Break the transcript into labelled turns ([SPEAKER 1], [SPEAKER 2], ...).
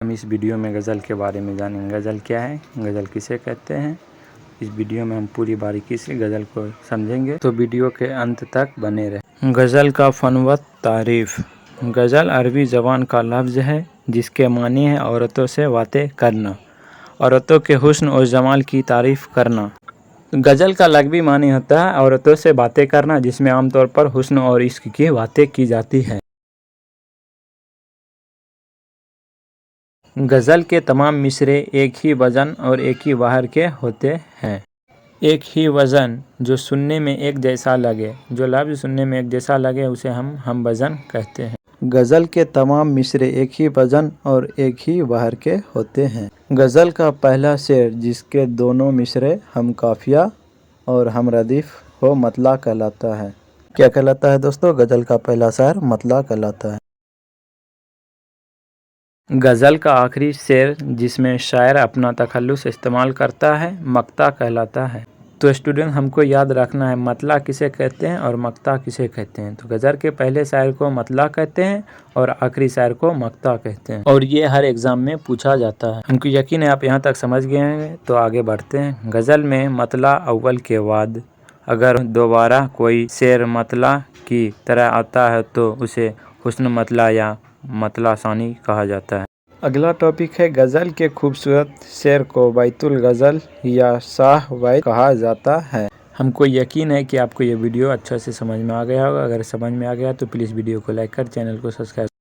[SPEAKER 1] हम इस वीडियो में गज़ल के बारे में जानेंगे। गज़ल क्या है, गज़ल किसे कहते हैं। इस वीडियो में हम पूरी बारीकी से गज़ल को समझेंगे, तो वीडियो के अंत तक बने रहें। गज़ल का फ़नवत तारीफ़। गज़ल अरबी ज़बान का लफ्ज़ है जिसके मानी है औरतों से बातें करना, औरतों के हुस्न और जमाल की तारीफ़ करना। गज़ल का लग़वी मानी होता है औरतों से बातें करना, जिसमें आमतौर पर हुस्न और इश्क की बातें की जाती हैं। गज़ल के तमाम मिसरे एक ही वज़न और एक ही बहार के होते हैं। एक ही वज़न जो सुनने में एक जैसा लगे, जो लफ्ज़ सुनने में एक जैसा लगे उसे हम वज़न कहते हैं। गज़ल के तमाम मिसरे एक ही वज़न और एक ही बहार के होते हैं। गज़ल का पहला शेर जिसके दोनों मिसरे हम काफ़िया और हम रदीफ़ हो मतला कहलाता है। क्या कहलाता है दोस्तों? गज़ल का पहला शेर मतला कहलाता है। गज़ल का आखिरी शेर जिसमें शायर अपना तखल्लुस इस्तेमाल करता है मक्ता कहलाता है। तो स्टूडेंट, हमको याद रखना है मतला किसे कहते हैं और मक्ता किसे कहते हैं। तो गज़ल के पहले शायर को मतला कहते हैं और आखिरी शायर को मक्ता कहते हैं, और ये हर एग्ज़ाम में पूछा जाता है। हमको यकीन है आप यहाँ तक समझ गए हैं। तो आगे बढ़ते हैं। गज़ल में मतला अव्वल के बाद अगर दोबारा कोई शेर मतला की तरह आता है तो उसे हुस्न मतला या मतला सानी कहा जाता है। अगला टॉपिक है गज़ल के खूबसूरत शेर को बैतुल गज़ल या शाह बैत कहा जाता है। हमको यकीन है कि आपको ये वीडियो अच्छे से समझ में आ गया होगा। अगर समझ में आ गया तो प्लीज़ वीडियो को लाइक कर चैनल को सब्सक्राइब